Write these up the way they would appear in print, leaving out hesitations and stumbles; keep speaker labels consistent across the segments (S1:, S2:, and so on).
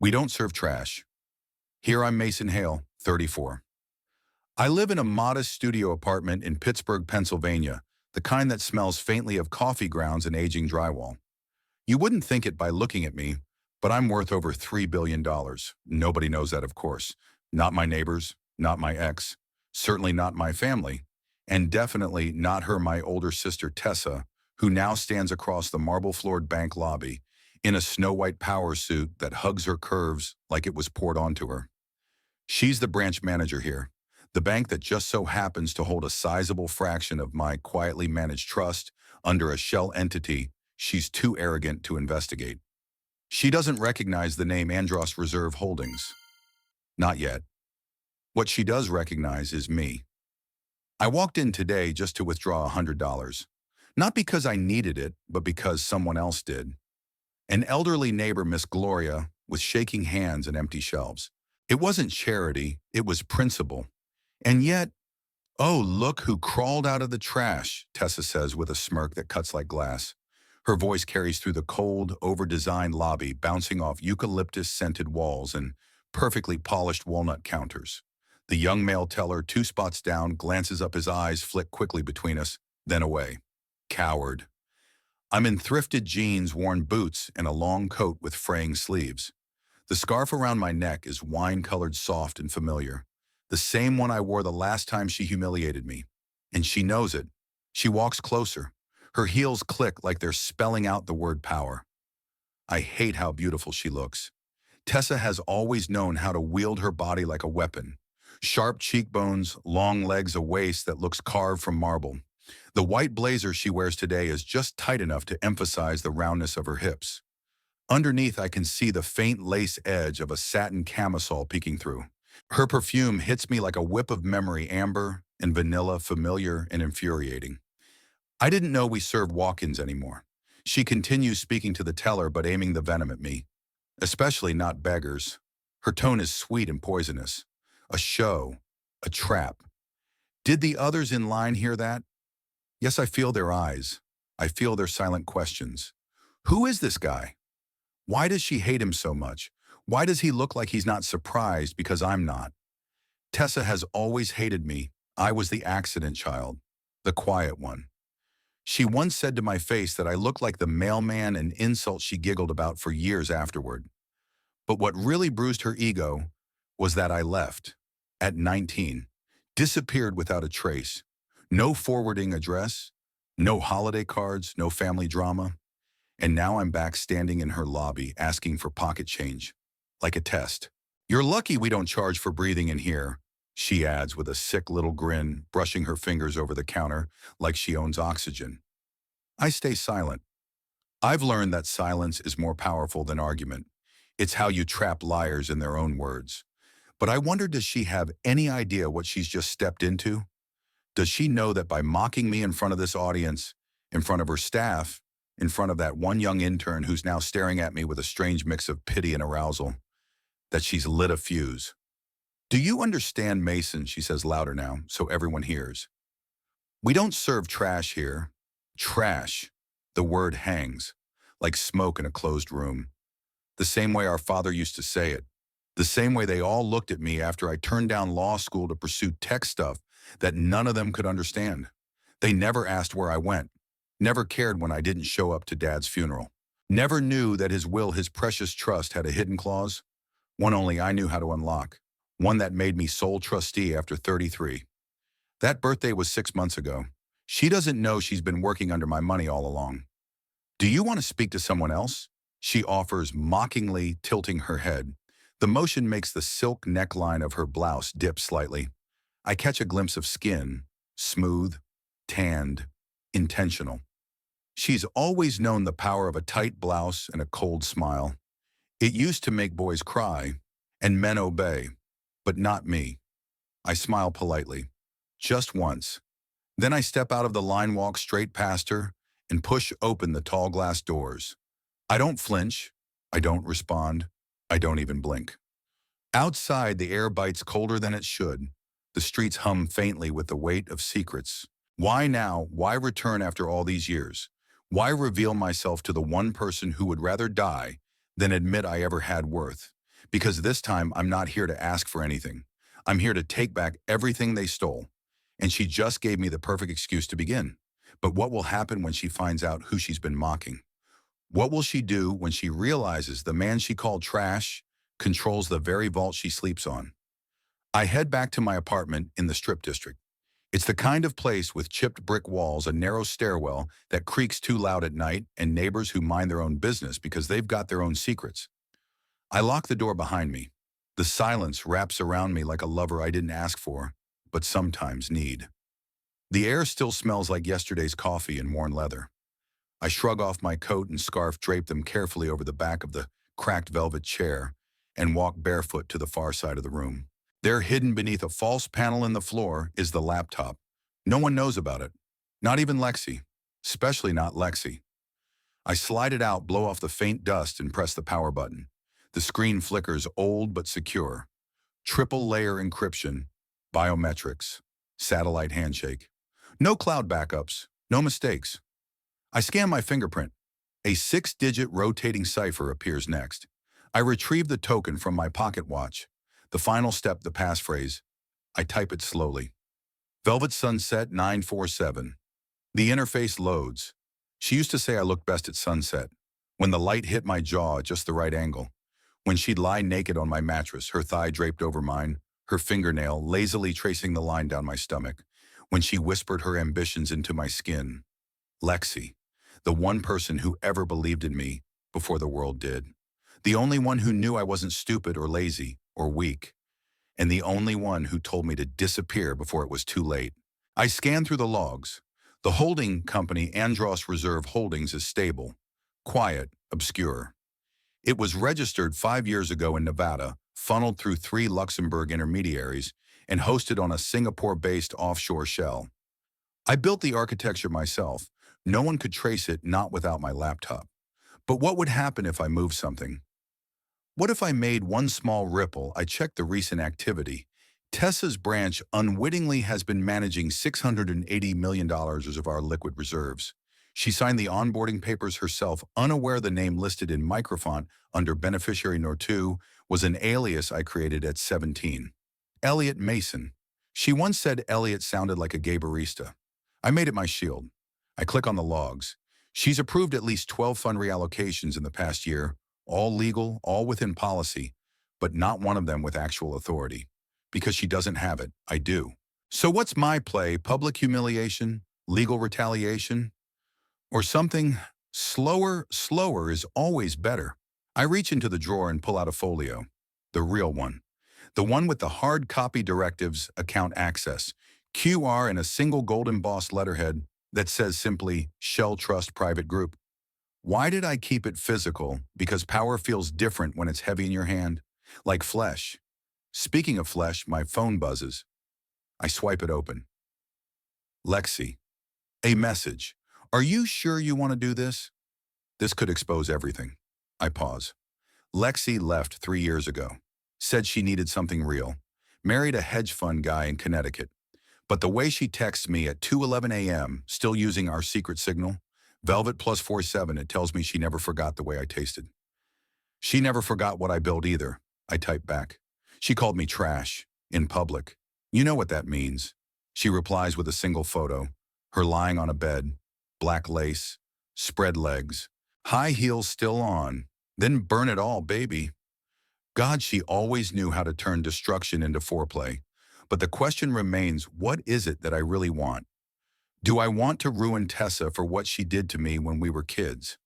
S1: We don't serve trash. Here I'm Mason Hale, 34. I live in a modest studio apartment in Pittsburgh, Pennsylvania, the kind that smells faintly of coffee grounds and aging drywall. You wouldn't think it by looking at me, but I'm worth over $3 billion. Nobody knows that, of course. Not my neighbors, not my ex, certainly not my family, and definitely not my older sister Tessa, who now stands across the marble-floored bank lobby in a snow-white power suit that hugs her curves like it was poured onto her. She's the branch manager here, the bank that just so happens to hold a sizable fraction of my quietly managed trust under a shell entity she's too arrogant to investigate. She doesn't recognize the name Andros Reserve Holdings. Not yet. What she does recognize is me. I walked in today just to withdraw $100. Not because I needed it, but because someone else did. An elderly neighbor, Miss Gloria, with shaking hands and empty shelves. It wasn't charity, it was principle. And yet, oh, look who crawled out of the trash, Tessa says with a smirk that cuts like glass. Her voice carries through the cold, over-designed lobby, bouncing off eucalyptus-scented walls and perfectly polished walnut counters. The young male teller, 2 spots down, glances up, his eyes flick quickly between us, then away. Coward. I'm in thrifted jeans, worn boots, and a long coat with fraying sleeves. The scarf around my neck is wine-colored, soft, and familiar. The same one I wore the last time she humiliated me. And she knows it. She walks closer. Her heels click like they're spelling out the word power. I hate how beautiful she looks. Tessa has always known how to wield her body like a weapon. Sharp cheekbones, long legs, a waist that looks carved from marble. The white blazer she wears today is just tight enough to emphasize the roundness of her hips. Underneath, I can see the faint lace edge of a satin camisole peeking through. Her perfume hits me like a whip of memory, amber and vanilla, familiar and infuriating. I didn't know we served walk-ins anymore. She continues speaking to the teller but aiming the venom at me. Especially not beggars. Her tone is sweet and poisonous. A show. A trap. Did the others in line hear that? Yes, I feel their eyes. I feel their silent questions. Who is this guy? Why does she hate him so much? Why does he look like he's not surprised because I'm not? Tessa has always hated me. I was the accident child. The quiet one. She once said to my face that I looked like the mailman, an insult she giggled about for years afterward. But what really bruised her ego was that I left, at 19, disappeared without a trace. No forwarding address, no holiday cards, no family drama. And now I'm back standing in her lobby asking for pocket change, like a test. You're lucky we don't charge for breathing in here, she adds with a sick little grin, brushing her fingers over the counter like she owns oxygen. I stay silent. I've learned that silence is more powerful than argument. It's how you trap liars in their own words. But I wonder, does she have any idea what she's just stepped into? Does she know that by mocking me in front of this audience, in front of her staff, in front of that one young intern who's now staring at me with a strange mix of pity and arousal, that she's lit a fuse? Do you understand, Mason? She says louder now, so everyone hears. We don't serve trash here. Trash. The word hangs, like smoke in a closed room. The same way our father used to say it. The same way they all looked at me after I turned down law school to pursue tech stuff that none of them could understand. They never asked where I went. Never cared when I didn't show up to Dad's funeral. Never knew that his will, his precious trust, had a hidden clause. One only I knew how to unlock. One that made me sole trustee after 33. That birthday was 6 months ago. She doesn't know she's been working under my money all along. Do you want to speak to someone else? She offers, mockingly tilting her head. The motion makes the silk neckline of her blouse dip slightly. I catch a glimpse of skin, smooth, tanned, intentional. She's always known the power of a tight blouse and a cold smile. It used to make boys cry, and men obey, but not me. I smile politely, just once. Then I step out of the line, walk straight past her, and push open the tall glass doors. I don't flinch. I don't respond. I don't even blink. Outside, the air bites colder than it should. The streets hum faintly with the weight of secrets. Why now? Why return after all these years? Why reveal myself to the one person who would rather die than admit I ever had worth? Because this time, I'm not here to ask for anything. I'm here to take back everything they stole. And she just gave me the perfect excuse to begin. But what will happen when she finds out who she's been mocking? What will she do when she realizes the man she called trash controls the very vault she sleeps on? I head back to my apartment in the Strip District. It's the kind of place with chipped brick walls, a narrow stairwell that creaks too loud at night, and neighbors who mind their own business because they've got their own secrets. I lock the door behind me. The silence wraps around me like a lover I didn't ask for, but sometimes need. The air still smells like yesterday's coffee and worn leather. I shrug off my coat and scarf, drape them carefully over the back of the cracked velvet chair, and walk barefoot to the far side of the room. There, hidden beneath a false panel in the floor, is the laptop. No one knows about it. Not even Lexi. Especially not Lexi. I slide it out, blow off the faint dust, and press the power button. The screen flickers, old but secure. Triple layer encryption, biometrics, satellite handshake. No cloud backups, no mistakes. I scan my fingerprint. A 6-digit rotating cipher appears next. I retrieve the token from my pocket watch. The final step, the passphrase. I type it slowly. Velvet Sunset 947. The interface loads. She used to say I looked best at sunset, when the light hit my jaw at just the right angle. When she'd lie naked on my mattress, her thigh draped over mine, her fingernail lazily tracing the line down my stomach. When she whispered her ambitions into my skin. Lexi, the one person who ever believed in me before the world did. The only one who knew I wasn't stupid or lazy or weak. And the only one who told me to disappear before it was too late. I scanned through the logs. The holding company, Andros Reserve Holdings, is stable, quiet, obscure. It was registered 5 years ago in Nevada, funneled through 3 Luxembourg intermediaries, and hosted on a Singapore-based offshore shell. I built the architecture myself. No one could trace it, not without my laptop. But what would happen if I moved something? What if I made one small ripple? I checked the recent activity. Tessa's branch unwittingly has been managing $680 million of our liquid reserves. She signed the onboarding papers herself, unaware the name listed in microfont under beneficiary No. 2 was an alias I created at 17. Elliot Mason. She once said Elliot sounded like a gay barista. I made it my shield. I click on the logs. She's approved at least 12 fund reallocations in the past year, all legal, all within policy, but not one of them with actual authority. Because she doesn't have it, I do. So what's my play? Public humiliation? Legal retaliation? Or something? Slower is always better. I reach into the drawer and pull out a folio. The real one. The one with the hard copy directives, account access, QR, and a single gold embossed letterhead that says simply, Shell Trust Private Group. Why did I keep it physical? Because power feels different when it's heavy in your hand. Like flesh. Speaking of flesh, my phone buzzes. I swipe it open. Lexi. A message. Are you sure you want to do this? This could expose everything. I pause. Lexi left 3 years ago. Said she needed something real. Married a hedge fund guy in Connecticut. But the way she texts me at 2:11 a.m., still using our secret signal, Velvet plus 47, it tells me she never forgot the way I tasted. She never forgot what I built either, I type back. She called me trash, in public. You know what that means. She replies with a single photo, her lying on a bed, black lace, spread legs, high heels still on, then burn it all, baby. God, she always knew how to turn destruction into foreplay. But the question remains, what is it that I really want? Do I want to ruin Tessa for what she did to me when we were kids?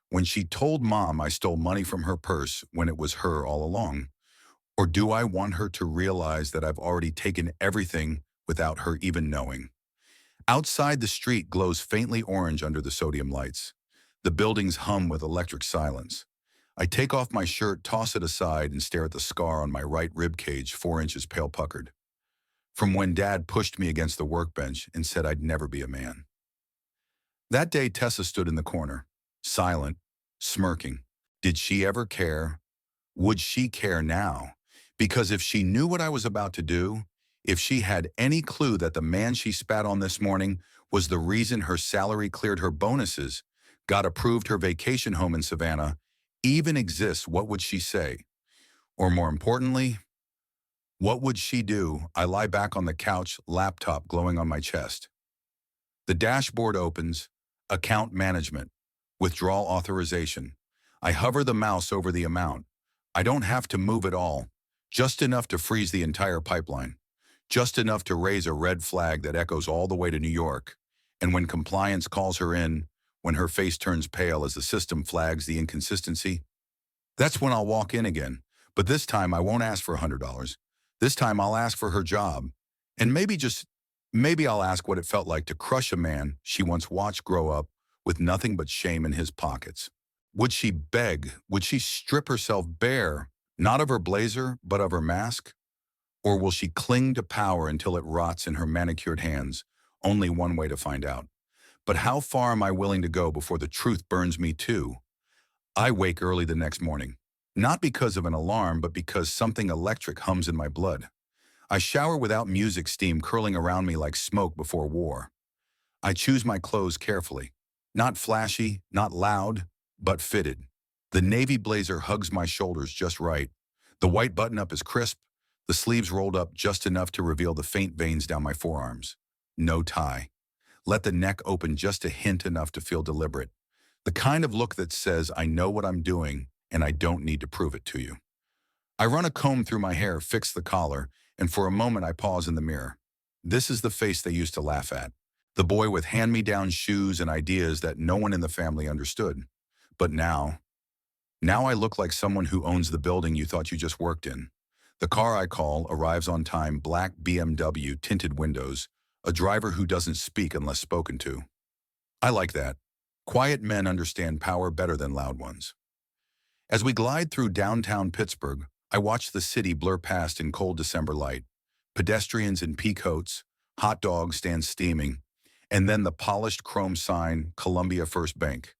S1: When she told Mom I stole money from her purse when it was her all along? Or do I want her to realize that I've already taken everything without her even knowing? Outside, the street glows faintly orange under the sodium lights. The buildings hum with electric silence. I take off my shirt, toss it aside, and stare at the scar on my right rib cage, 4 inches pale puckered. From when Dad pushed me against the workbench and said I'd never be a man. That day, Tessa stood in the corner, silent, smirking. Did she ever care? Would she care now? Because if she knew what I was about to do, if she had any clue that the man she spat on this morning was the reason her salary cleared her bonuses, got approved her vacation home in Savannah, even exists, what would she say? Or more importantly, what would she do? I lie back on the couch, laptop glowing on my chest. The dashboard opens, account management, withdrawal authorization. I hover the mouse over the amount. I don't have to move at all, just enough to freeze the entire pipeline, just enough to raise a red flag that echoes all the way to New York. And when compliance calls her in, when her face turns pale as the system flags the inconsistency, that's when I'll walk in again. But this time I won't ask for $100. This time I'll ask for her job. And maybe I'll ask what it felt like to crush a man she once watched grow up with nothing but shame in his pockets. Would she beg? Would she strip herself bare, not of her blazer, but of her mask? Or will she cling to power until it rots in her manicured hands? Only one way to find out. But how far am I willing to go before the truth burns me too? I wake early the next morning, not because of an alarm, but because something electric hums in my blood. I shower without music steam curling around me like smoke before war. I choose my clothes carefully. Not flashy, not loud, but fitted. The navy blazer hugs my shoulders just right. The white button-up is crisp, the sleeves rolled up just enough to reveal the faint veins down my forearms. No tie. Let the neck open just a hint enough to feel deliberate. The kind of look that says, I know what I'm doing, and I don't need to prove it to you. I run a comb through my hair, fix the collar, and for a moment I pause in the mirror. This is the face they used to laugh at. The boy with hand-me-down shoes and ideas that no one in the family understood. But now I look like someone who owns the building you thought you just worked in. The car I call arrives on time, black BMW, tinted windows, a driver who doesn't speak unless spoken to. I like that. Quiet men understand power better than loud ones. As we glide through downtown Pittsburgh, I watch the city blur past in cold December light. Pedestrians in pea coats, hot dogs stand steaming, and then the polished chrome sign, Columbia First Bank.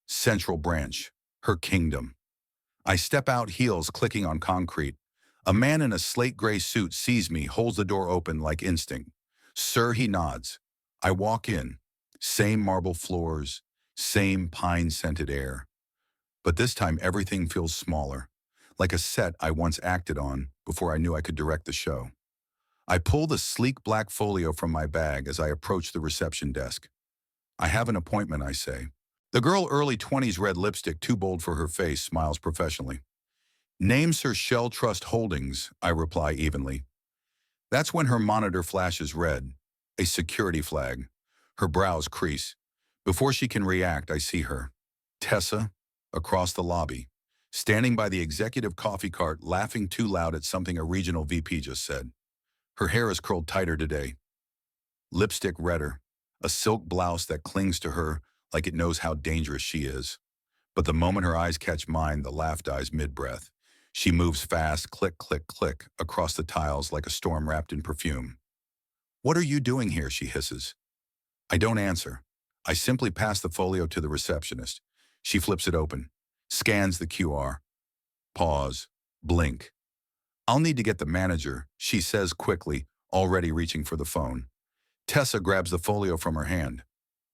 S1: Central Branch, her kingdom. I step out, heels clicking on concrete. A man in a slate gray suit sees me, holds the door open like instinct. Sir, he nods. I walk in. Same marble floors, same pine-scented air. But this time everything feels smaller, like a set I once acted on before I knew I could direct the show. I pull the sleek black folio from my bag as I approach the reception desk. I have an appointment, I say. The girl, early 20s, red lipstick too bold for her face, smiles professionally. Name Sir Shell Trust Holdings, I reply evenly. That's when her monitor flashes red, a security flag. Her brows crease. Before she can react, I see her. Tessa, across the lobby, standing by the executive coffee cart, laughing too loud at something a regional VP just said. Her hair is curled tighter today. Lipstick redder, a silk blouse that clings to her like it knows how dangerous she is. But the moment her eyes catch mine, the laugh dies mid-breath. She moves fast, click, click, click, across the tiles like a storm wrapped in perfume. What are you doing here, she hisses. I don't answer. I simply pass the folio to the receptionist. She flips it open, scans the QR. Pause. Blink. I'll need to get the manager, she says quickly, already reaching for the phone. Tessa grabs the folio from her hand.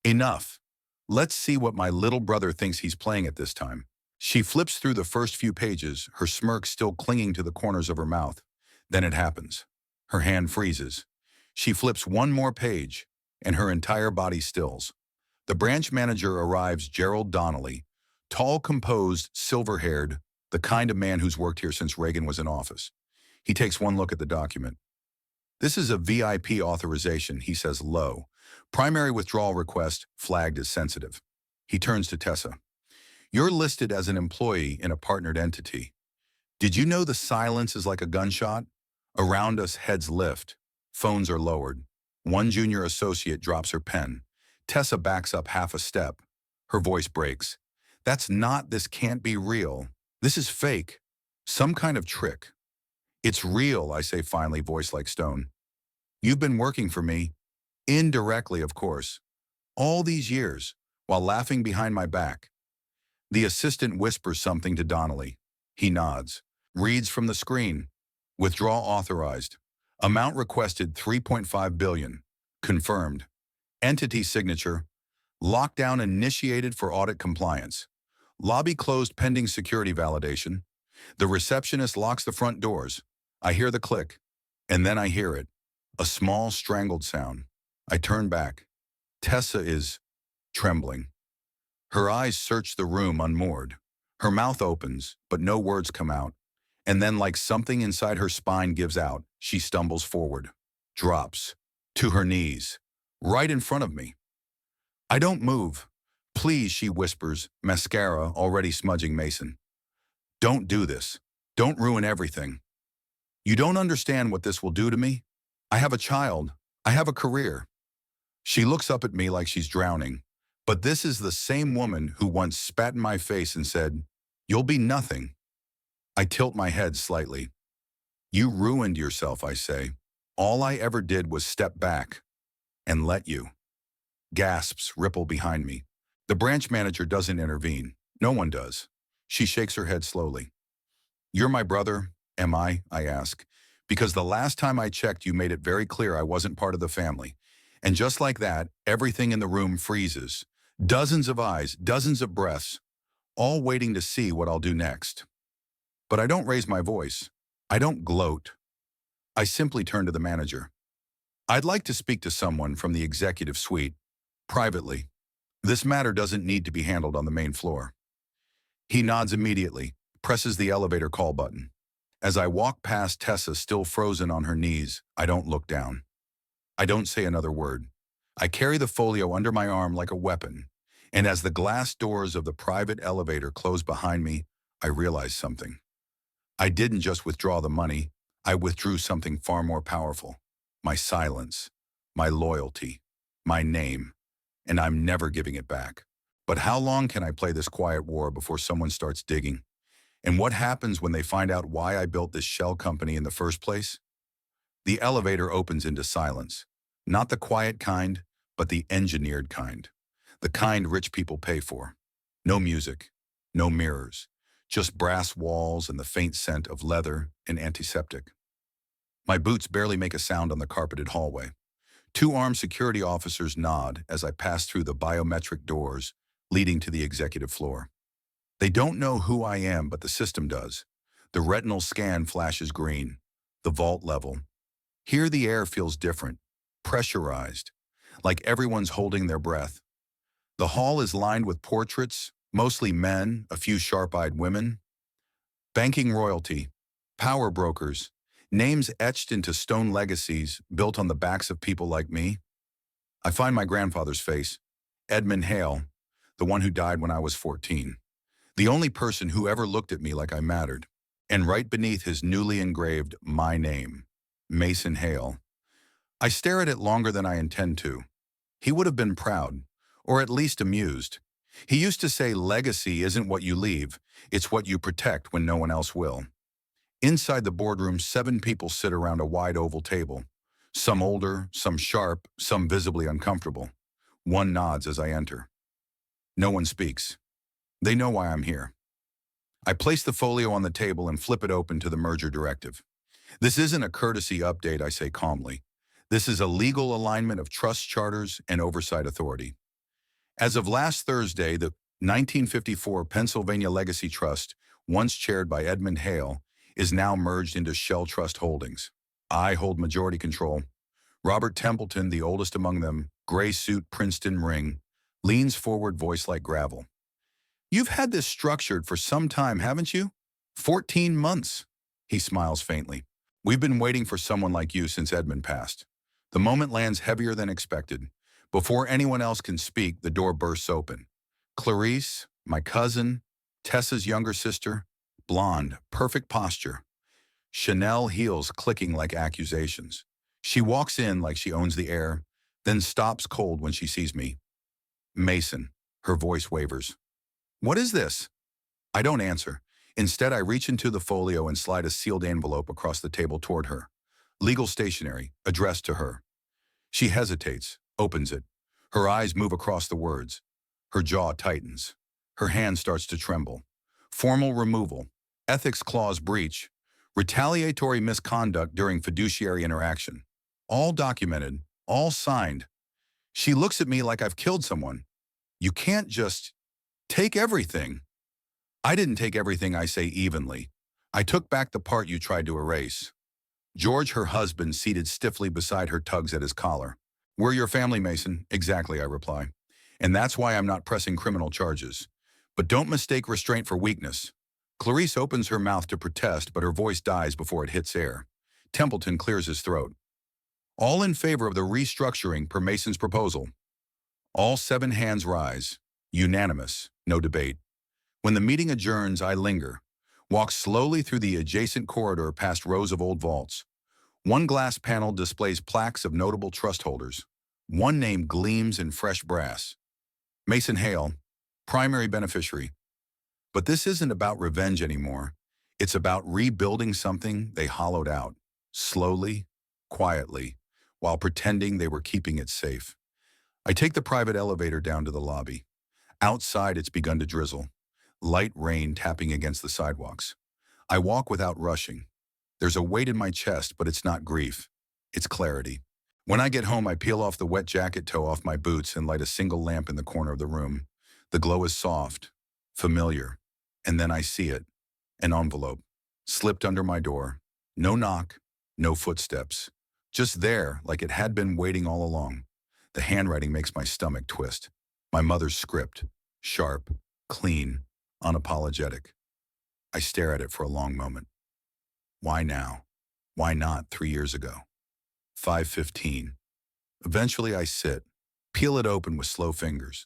S1: Enough. Let's see what my little brother thinks he's playing at this time. She flips through the first few pages, her smirk still clinging to the corners of her mouth. Then it happens. Her hand freezes. She flips one more page, and her entire body stills. The branch manager arrives, Gerald Donnelly, tall, composed, silver-haired, the kind of man who's worked here since Reagan was in office. He takes one look at the document. This is a VIP authorization, he says low. Primary withdrawal request flagged as sensitive. He turns to Tessa. You're listed as an employee in a partnered entity. Did you know the silence is like a gunshot? Around us, heads lift. Phones are lowered. One junior associate drops her pen. Tessa backs up half a step. Her voice breaks. This can't be real. This is fake. Some kind of trick. It's real, I say finally, voice like stone. You've been working for me. Indirectly, of course. All these years, while laughing behind my back. The assistant whispers something to Donnelly. He nods. Reads from the screen. Withdrawal authorized. Amount requested $3.5 billion. Confirmed. Entity signature. Lockdown initiated for audit compliance. Lobby closed pending security validation. The receptionist locks the front doors. I hear the click, and then I hear it. A small, strangled sound. I turn back. Tessa is trembling. Her eyes search the room unmoored. Her mouth opens, but no words come out. And then, like something inside her spine gives out, she stumbles forward, drops, to her knees, right in front of me. I don't move. Please, she whispers, mascara already smudging Mason. Don't do this. Don't ruin everything. You don't understand what this will do to me? I have a child. I have a career. She looks up at me like she's drowning. But this is the same woman who once spat in my face and said, "You'll be nothing." I tilt my head slightly. You ruined yourself, I say. All I ever did was step back and let you. Gasps ripple behind me. The branch manager doesn't intervene. No one does. She shakes her head slowly. You're my brother, am I ask. Because the last time I checked, you made it very clear I wasn't part of the family. And just like that, everything in the room freezes. Dozens of eyes, dozens of breaths, all waiting to see what I'll do next. But I don't raise my voice. I don't gloat. I simply turn to the manager. I'd like to speak to someone from the executive suite, privately. This matter doesn't need to be handled on the main floor. He nods immediately, presses the elevator call button. As I walk past Tessa still frozen on her knees, I don't look down. I don't say another word. I carry the folio under my arm like a weapon, and as the glass doors of the private elevator close behind me, I realize something. I didn't just withdraw the money, I withdrew something far more powerful. My silence, my loyalty, my name, and I'm never giving it back. But how long can I play this quiet war before someone starts digging? And what happens when they find out why I built this shell company in the first place? The elevator opens into silence. Not the quiet kind, but the engineered kind. The kind rich people pay for. No music, no mirrors, just brass walls and the faint scent of leather and antiseptic. My boots barely make a sound on the carpeted hallway. Two armed security officers nod as I pass through the biometric doors leading to the executive floor. They don't know who I am, but the system does. The retinal scan flashes green. The vault level. Here the air feels different, pressurized, like everyone's holding their breath. The hall is lined with portraits, mostly men, a few sharp-eyed women. Banking royalty, power brokers, names etched into stone legacies built on the backs of people like me. I find my grandfather's face, Edmund Hale, the one who died when I was 14. The only person who ever looked at me like I mattered. And right beneath his newly engraved my name, Mason Hale. I stare at it longer than I intend to. He would have been proud, or at least amused. He used to say legacy isn't what you leave, it's what you protect when no one else will. Inside the boardroom, 7 people sit around a wide oval table. Some older, some sharp, some visibly uncomfortable. One nods as I enter. No one speaks. They know why I'm here. I place the folio on the table and flip it open to the merger directive. This isn't a courtesy update, I say calmly. This is a legal alignment of trust charters and oversight authority. As of last Thursday, the 1954 Pennsylvania Legacy Trust, once chaired by Edmund Hale, is now merged into Shell Trust Holdings. I hold majority control. Robert Templeton, the oldest among them, gray suit, Princeton ring, leans forward, voice like gravel. You've had this structured for some time, haven't you? 14 months. He smiles faintly. We've been waiting for someone like you since Edmund passed. The moment lands heavier than expected. Before anyone else can speak, the door bursts open. Clarice, my cousin, Tessa's younger sister, blonde, perfect posture. Chanel heels clicking like accusations. She walks in like she owns the air, then stops cold when she sees me. Mason, her voice wavers. What is this? I don't answer. Instead, I reach into the folio and slide a sealed envelope across the table toward her. Legal stationery, addressed to her. She hesitates, opens it. Her eyes move across the words. Her jaw tightens. Her hand starts to tremble. Formal removal, ethics clause breach, retaliatory misconduct during fiduciary interaction. All documented, all signed. She looks at me like I've killed someone. You can't just take everything. I didn't take everything, I say evenly. I took back the part you tried to erase. George, her husband, seated stiffly beside her, tugs at his collar. We're your family, Mason. Exactly, I reply. And that's why I'm not pressing criminal charges. But don't mistake restraint for weakness. Clarice opens her mouth to protest, but her voice dies before it hits air. Templeton clears his throat. All in favor of the restructuring per Mason's proposal. All 7 hands rise. Unanimous. No debate. When the meeting adjourns, I linger. Walk slowly through the adjacent corridor past rows of old vaults. One glass panel displays plaques of notable trust holders. One name gleams in fresh brass. Mason Hale, primary beneficiary. But this isn't about revenge anymore. It's about rebuilding something they hollowed out, slowly, quietly, while pretending they were keeping it safe. I take the private elevator down to the lobby. Outside, it's begun to drizzle, light rain tapping against the sidewalks. I walk without rushing. There's a weight in my chest, but it's not grief. It's clarity. When I get home, I peel off the wet jacket toe off my boots and light a single lamp in the corner of the room. The glow is soft, familiar, and then I see it. An envelope, slipped under my door. No knock, no footsteps. Just there, like it had been waiting all along. The handwriting makes my stomach twist. My mother's script, sharp, clean, unapologetic. I stare at it for a long moment. Why now? Why not 3 years ago? 5:15. Eventually I sit, peel it open with slow fingers.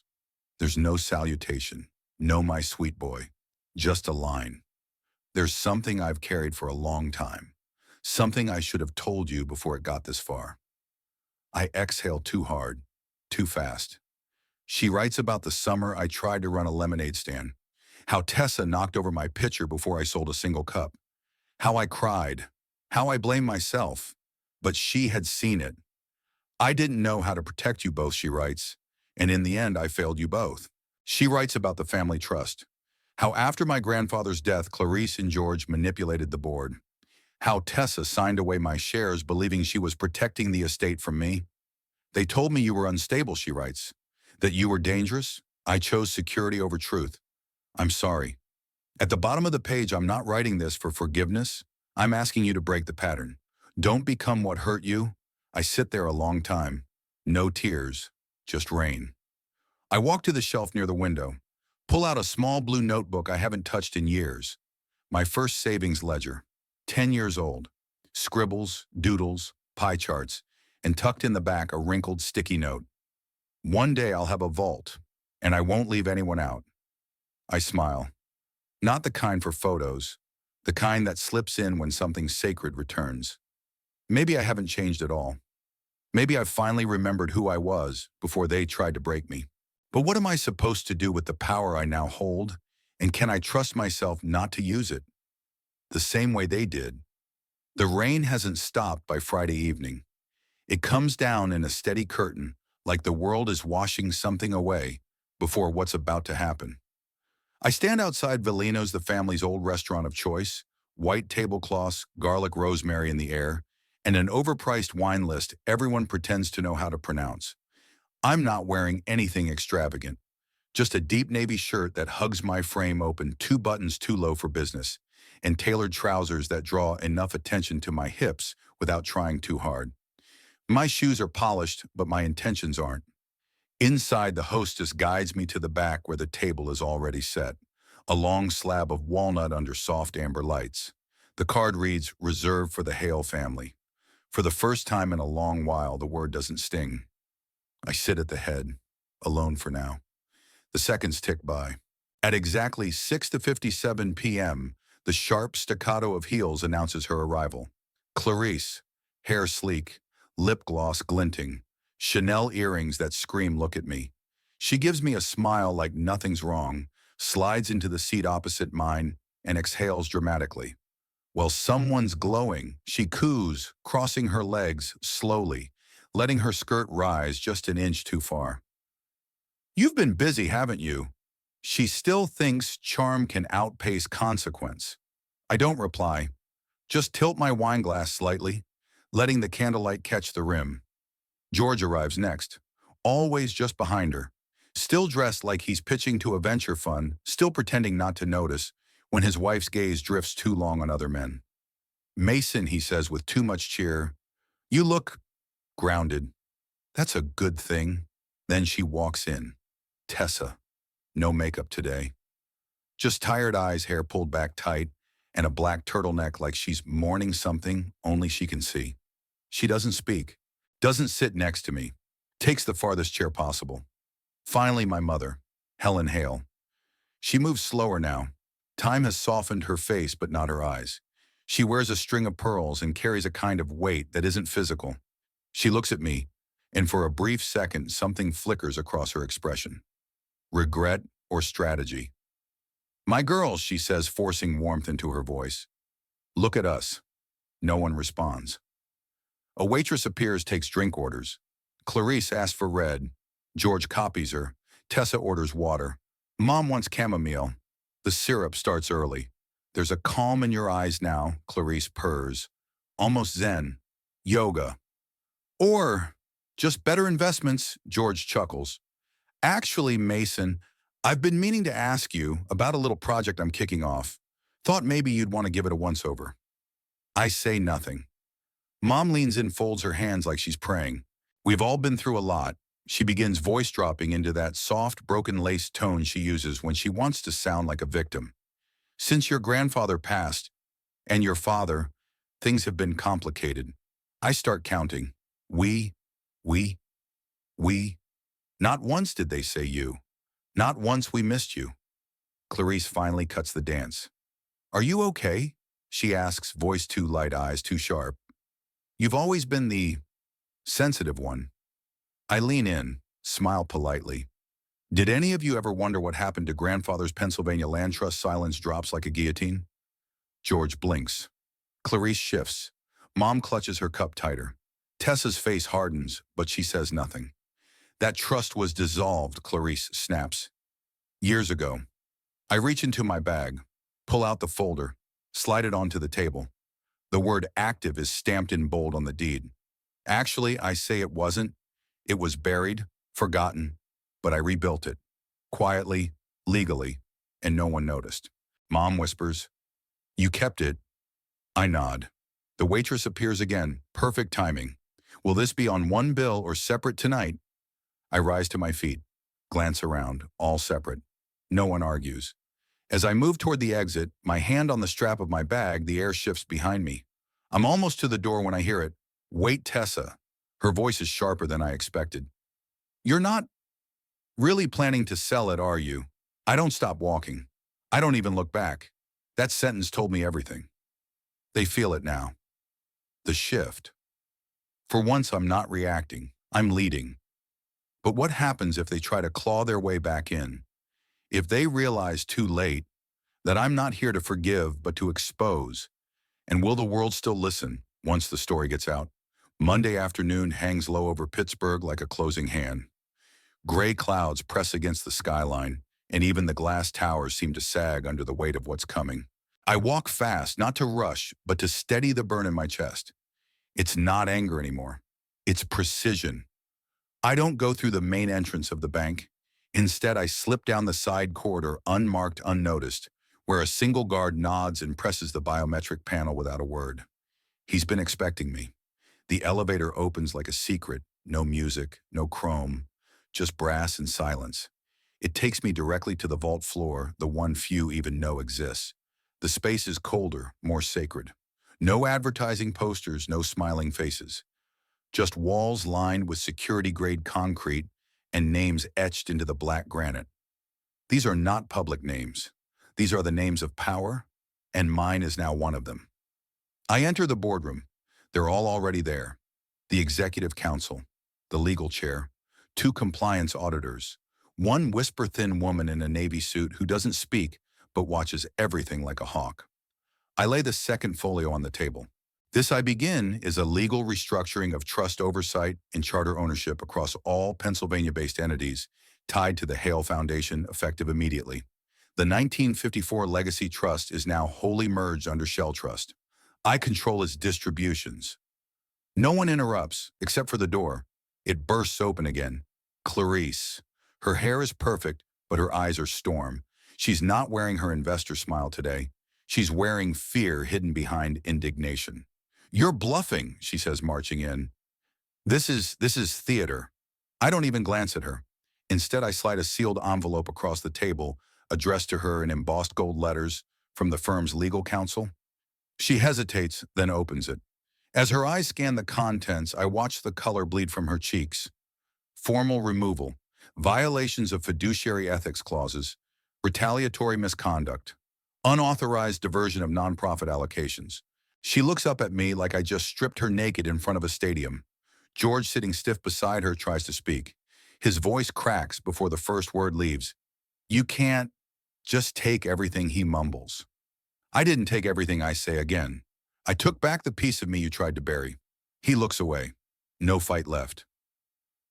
S1: There's no salutation, no my sweet boy, just a line. There's something I've carried for a long time, something I should have told you before it got this far. I exhale too hard, too fast. She writes about the summer I tried to run a lemonade stand, how Tessa knocked over my pitcher before I sold a single cup, how I cried, how I blamed myself, but she had seen it. I didn't know how to protect you both, she writes, and in the end I failed you both. She writes about the family trust, how after my grandfather's death Clarice and George manipulated the board, how Tessa signed away my shares believing she was protecting the estate from me. They told me you were unstable, she writes, that you were dangerous. I chose security over truth. I'm sorry. At the bottom of the page, I'm not writing this for forgiveness. I'm asking you to break the pattern. Don't become what hurt you. I sit there a long time. No tears, just rain. I walk to the shelf near the window, pull out a small blue notebook I haven't touched in years. My first savings ledger, 10 years old. Scribbles, doodles, pie charts, and tucked in the back a wrinkled sticky note. One day I'll have a vault, and I won't leave anyone out. I smile. Not the kind for photos, the kind that slips in when something sacred returns. Maybe I haven't changed at all. Maybe I've finally remembered who I was before they tried to break me. But what am I supposed to do with the power I now hold? And can I trust myself not to use it? The same way they did. The rain hasn't stopped by Friday evening. It comes down in a steady curtain, like the world is washing something away before what's about to happen. I stand outside Villino's, the family's old restaurant of choice, white tablecloths, garlic rosemary in the air, and an overpriced wine list everyone pretends to know how to pronounce. I'm not wearing anything extravagant, just a deep navy shirt that hugs my frame open 2 buttons too low for business, and tailored trousers that draw enough attention to my hips without trying too hard. My shoes are polished, but my intentions aren't. Inside, the hostess guides me to the back where the table is already set, a long slab of walnut under soft amber lights. The card reads, "Reserved for the Hale family." For the first time in a long while, the word doesn't sting. I sit at the head, alone for now. The seconds tick by. At exactly 6:57 p.m., the sharp staccato of heels announces her arrival. Clarice, hair sleek, lip gloss glinting, Chanel earrings that scream, "Look at me." She gives me a smile like nothing's wrong, slides into the seat opposite mine, and exhales dramatically. While someone's glowing, she coos, crossing her legs slowly, letting her skirt rise just an inch too far. "You've been busy, haven't you?" She still thinks charm can outpace consequence. I don't reply, just tilt my wine glass slightly, letting the candlelight catch the rim. George arrives next, always just behind her, still dressed like he's pitching to a venture fund, still pretending not to notice, when his wife's gaze drifts too long on other men. Mason, he says with too much cheer, you look grounded. That's a good thing. Then she walks in. Tessa, no makeup today. Just tired eyes, hair pulled back tight, and a black turtleneck like she's mourning something only she can see. She doesn't speak, doesn't sit next to me, takes the farthest chair possible. Finally, my mother, Helen Hale. She moves slower now. Time has softened her face, but not her eyes. She wears a string of pearls and carries a kind of weight that isn't physical. She looks at me, and for a brief second, something flickers across her expression. Regret or strategy. My girls, she says, forcing warmth into her voice. Look at us. No one responds. A waitress appears, takes drink orders. Clarice asks for red. George copies her. Tessa orders water. Mom wants chamomile. The syrup starts early. There's a calm in your eyes now, Clarice purrs. Almost zen. Yoga. Or just better investments, George chuckles. Actually, Mason, I've been meaning to ask you about a little project I'm kicking off. Thought maybe you'd want to give it a once-over. I say nothing. Mom leans in, folds her hands like she's praying. We've all been through a lot. She begins voice dropping into that soft, broken lace tone she uses when she wants to sound like a victim. Since your grandfather passed, and your father, things have been complicated. I start counting. We. Not once did they say you. Not once we missed you. Clarice finally cuts the dance. Are you okay? She asks, voice too light, eyes too sharp. You've always been the sensitive one. I lean in, smile politely. Did any of you ever wonder what happened to grandfather's Pennsylvania land trust? Silence drops like a guillotine. George blinks. Clarice shifts. Mom clutches her cup tighter. Tessa's face hardens, but she says nothing. That trust was dissolved, Clarice snaps. Years ago. I reach into my bag, pull out the folder, slide it onto the table. The word active is stamped in bold on the deed. Actually, I say it wasn't. It was buried, forgotten, but I rebuilt it. Quietly, legally, and no one noticed. Mom whispers, "You kept it." I nod. The waitress appears again, perfect timing. Will this be on one bill or separate tonight? I rise to my feet, glance around, all separate. No one argues. As I move toward the exit, my hand on the strap of my bag, the air shifts behind me. I'm almost to the door when I hear it. Wait, Tessa. Her voice is sharper than I expected. You're not really planning to sell it, are you? I don't stop walking. I don't even look back. That sentence told me everything. They feel it now. The shift. For once, I'm not reacting. I'm leading. But what happens if they try to claw their way back in? If they realize too late that I'm not here to forgive but to expose, and will the world still listen once the story gets out? Monday afternoon hangs low over Pittsburgh like a closing hand. Gray clouds press against the skyline, and even the glass towers seem to sag under the weight of what's coming. I walk fast, not to rush, but to steady the burn in my chest. It's not anger anymore. It's precision. I don't go through the main entrance of the bank. Instead, I slip down the side corridor, unmarked, unnoticed, where a single guard nods and presses the biometric panel without a word. He's been expecting me. The elevator opens like a secret. No music, no chrome, just brass and silence. It takes me directly to the vault floor, the one few even know exists. The space is colder, more sacred. No advertising posters, no smiling faces. Just walls lined with security-grade concrete and names etched into the black granite. These are not public names. These are the names of power, and mine is now one of them. I enter the boardroom. They're all already there. The executive council, the legal chair, 2 compliance auditors, one whisper-thin woman in a navy suit who doesn't speak but watches everything like a hawk. I lay the second folio on the table. This I begin is a legal restructuring of trust oversight and charter ownership across all Pennsylvania-based entities tied to the Hale Foundation, effective immediately. The 1954 Legacy Trust is now wholly merged under Shell Trust. I control its distributions. No one interrupts, except for the door. It bursts open again. Clarice. Her hair is perfect, but her eyes are storm. She's not wearing her investor smile today. She's wearing fear hidden behind indignation. "You're bluffing," she says, marching in. This is theater." I don't even glance at her. Instead, I slide a sealed envelope across the table, addressed to her in embossed gold letters from the firm's legal counsel. She hesitates, then opens it. As her eyes scan the contents, I watch the color bleed from her cheeks. Formal removal, violations of fiduciary ethics clauses, retaliatory misconduct, unauthorized diversion of nonprofit allocations. She looks up at me like I just stripped her naked in front of a stadium. George, sitting stiff beside her, tries to speak. His voice cracks before the first word leaves. "You can't just take everything," he mumbles. "I didn't take everything," I say again. "I took back the piece of me you tried to bury." He looks away. No fight left.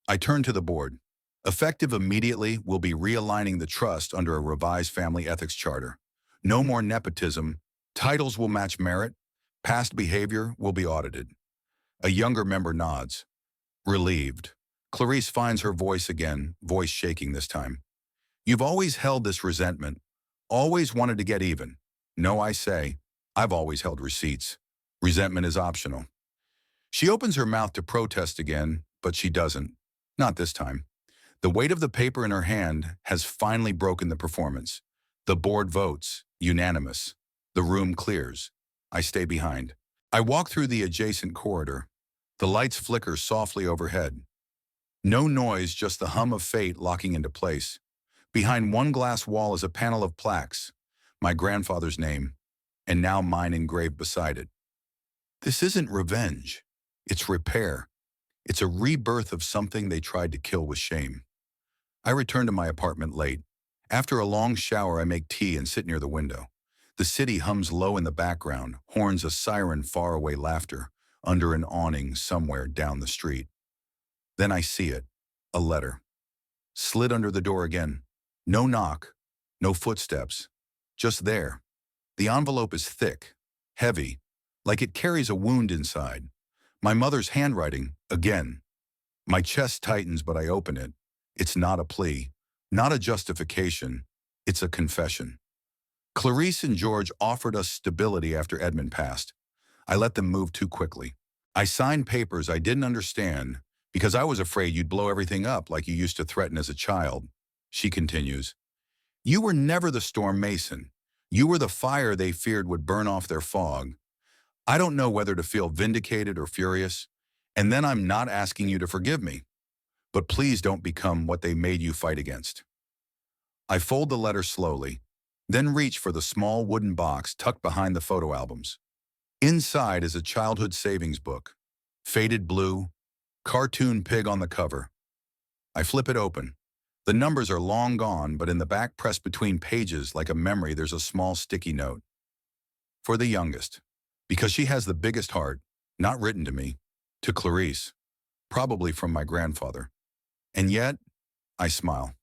S1: I turn to the board. Effective immediately, we'll be realigning the trust under a revised family ethics charter. No more nepotism. Titles will match merit. Past behavior will be audited. A younger member nods. Relieved. Clarice finds her voice again, voice shaking this time. "You've always held this resentment. Always wanted to get even." "No," I say. "I've always held receipts. Resentment is optional." She opens her mouth to protest again, but she doesn't. Not this time. The weight of the paper in her hand has finally broken the performance. The board votes, unanimous. The room clears. I stay behind. I walk through the adjacent corridor. The lights flicker softly overhead. No noise, just the hum of fate locking into place. Behind one glass wall is a panel of plaques, my grandfather's name, and now mine engraved beside it. This isn't revenge. It's repair. It's a rebirth of something they tried to kill with shame. I return to my apartment late. After a long shower, I make tea and sit near the window. The city hums low in the background, horns a siren faraway laughter, under an awning somewhere down the street. Then I see it, a letter. Slid under the door again. No knock, no footsteps, just there. The envelope is thick, heavy, like it carries a wound inside. My mother's handwriting, again. My chest tightens, but I open it. It's not a plea, not a justification. It's a confession. Clarice and George offered us stability after Edmund passed. I let them move too quickly. I signed papers I didn't understand because I was afraid you'd blow everything up like you used to threaten as a child. She continues, "You were never the storm Mason. You were the fire they feared would burn off their fog. I don't know whether to feel vindicated or furious, and then I'm not asking you to forgive me. But please don't become what they made you fight against." I fold the letter slowly, then reach for the small wooden box tucked behind the photo albums. Inside is a childhood savings book, faded blue, cartoon pig on the cover. I flip it open. The numbers are long gone, but in the back, pressed between pages like a memory, there's a small sticky note. For the youngest, because she has the biggest heart, not written to me, to Clarice, probably from my grandfather. And yet, I smile.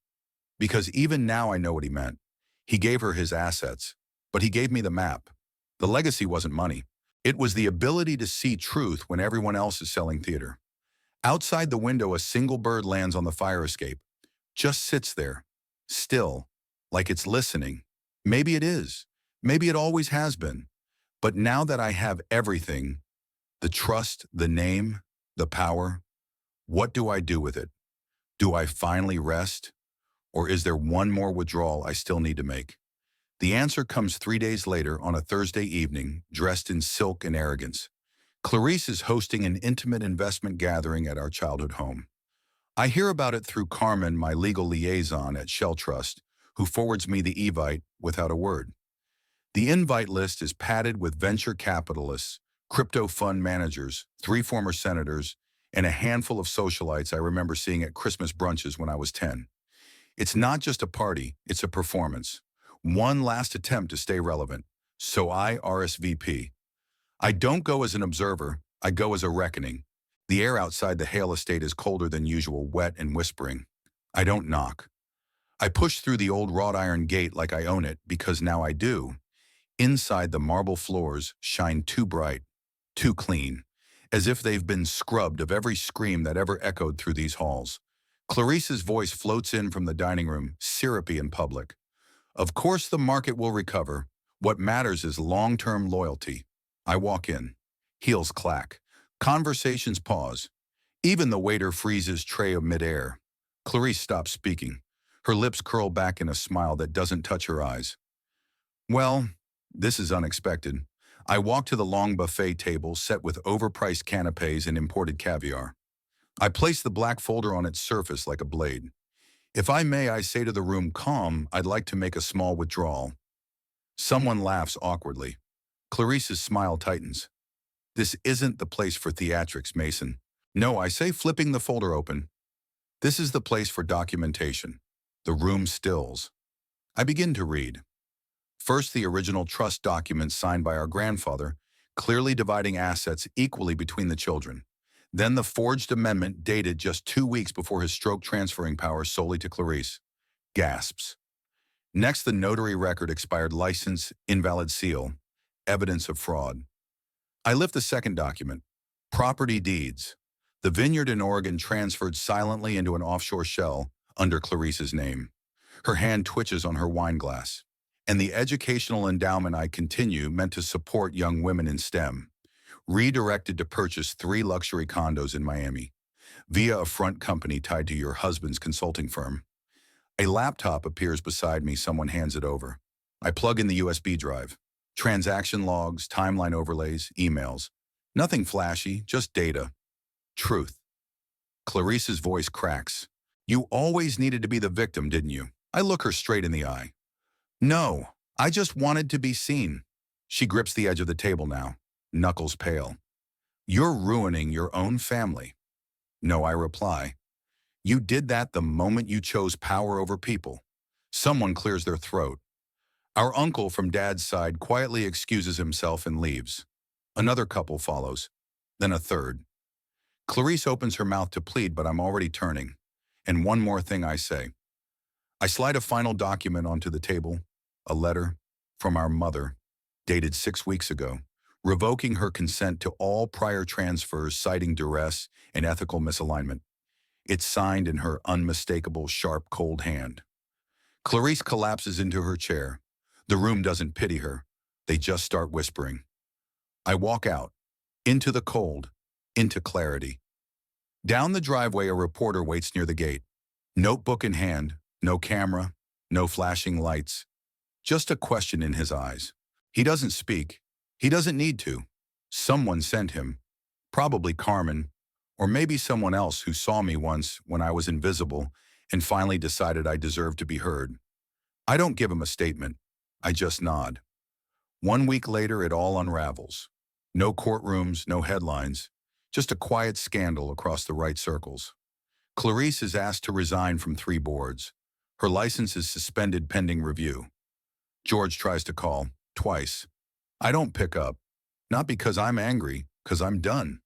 S1: Because even now I know what he meant. He gave her his assets, but he gave me the map. The legacy wasn't money. It was the ability to see truth when everyone else is selling theater. Outside the window, a single bird lands on the fire escape. Just sits there, still, like it's listening. Maybe it is. Maybe it always has been. But now that I have everything, the trust, the name, the power, what do I do with it? Do I finally rest? Or is there one more withdrawal I still need to make? The answer comes 3 days later on a Thursday evening, dressed in silk and arrogance. Clarice is hosting an intimate investment gathering at our childhood home. I hear about it through Carmen, my legal liaison at Shell Trust, who forwards me the evite without a word. The invite list is padded with venture capitalists, crypto fund managers, 3 former senators, and a handful of socialites I remember seeing at Christmas brunches when I was 10. It's not just a party, it's a performance. One last attempt to stay relevant. So I RSVP. I don't go as an observer, I go as a reckoning. The air outside the Hale estate is colder than usual, wet and whispering. I don't knock. I push through the old wrought iron gate like I own it, because now I do. Inside, the marble floors shine too bright, too clean, as if they've been scrubbed of every scream that ever echoed through these halls. Clarice's voice floats in from the dining room, syrupy and public. Of course the market will recover. What matters is long-term loyalty. I walk in. Heels clack. Conversations pause. Even the waiter freezes tray of midair. Clarice stops speaking. Her lips curl back in a smile that doesn't touch her eyes. Well, this is unexpected. I walk to the long buffet table set with overpriced canapes and imported caviar. I place the black folder on its surface like a blade. If I may, I say to the room, calm, I'd like to make a small withdrawal. Someone laughs awkwardly. Clarice's smile tightens. This isn't the place for theatrics, Mason. No, I say, flipping the folder open. This is the place for documentation. The room stills. I begin to read. First, the original trust document signed by our grandfather, clearly dividing assets equally between the children. Then the forged amendment dated just 2 weeks before his stroke, transferring power solely to Clarice. Gasps. Next, the notary record, expired license, invalid seal, evidence of fraud. I lift the second document. Property deeds. The vineyard in Oregon transferred silently into an offshore shell under Clarice's name. Her hand twitches on her wine glass. And the educational endowment, I continue, meant to support young women in STEM, redirected to purchase 3 luxury condos in Miami, via a front company tied to your husband's consulting firm. A laptop appears beside me, someone hands it over. I plug in the USB drive. Transaction logs, timeline overlays, emails. Nothing flashy, just data. Truth. Clarice's voice cracks. You always needed to be the victim, didn't you? I look her straight in the eye. No, I just wanted to be seen. She grips the edge of the table now, knuckles pale. You're ruining your own family. No, I reply. You did that the moment you chose power over people. Someone clears their throat. Our uncle from Dad's side quietly excuses himself and leaves. Another couple follows, then a third. Clarice opens her mouth to plead, but I'm already turning. And one more thing I say. I slide a final document onto the table, a letter from our mother, dated 6 weeks ago, revoking her consent to all prior transfers, citing duress and ethical misalignment. It's signed in her unmistakable, sharp, cold hand. Clarice collapses into her chair. The room doesn't pity her. They just start whispering. I walk out, into the cold, into clarity. Down the driveway, a reporter waits near the gate. Notebook in hand, no camera, no flashing lights. Just a question in his eyes. He doesn't speak. He doesn't need to. Someone sent him. Probably Carmen, or maybe someone else who saw me once when I was invisible and finally decided I deserved to be heard. I don't give him a statement. I just nod. 1 week later, it all unravels. No courtrooms, no headlines. Just a quiet scandal across the right circles. Clarice is asked to resign from 3 boards. Her license is suspended pending review. George tries to call, twice. I don't pick up. Not because I'm angry, because I'm done.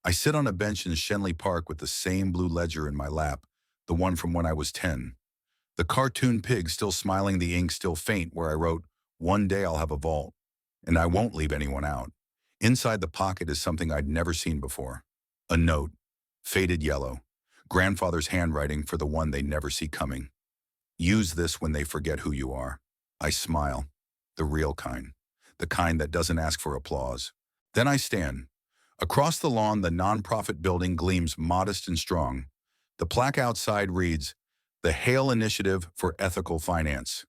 S1: I sit on a bench in Shenley Park with the same blue ledger in my lap, the one from when I was 10. The cartoon pig still smiling, the ink still faint where I wrote, one day I'll have a vault, and I won't leave anyone out. Inside the pocket is something I'd never seen before. A note, faded yellow, grandfather's handwriting for the one they never see coming. Use this when they forget who you are. I smile, the real kind, the kind that doesn't ask for applause. Then I stand. Across the lawn, the nonprofit building gleams modest and strong. The plaque outside reads, the Hale Initiative for Ethical Finance.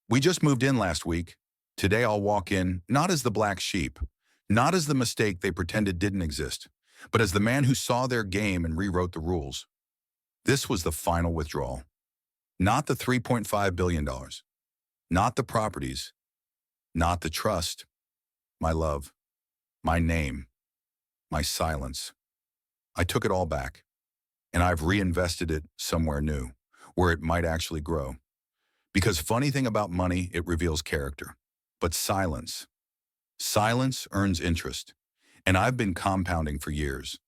S1: We just moved in last week. Today I'll walk in, not as the black sheep, not as the mistake they pretended didn't exist, but as the man who saw their game and rewrote the rules. This was the final withdrawal. Not the $3.5 billion. Not the properties. Not the trust. My love. My name. My silence. I took it all back, and I've reinvested it somewhere new, where it might actually grow. Because funny thing about money, it reveals character. But silence earns interest. And I've been compounding for years.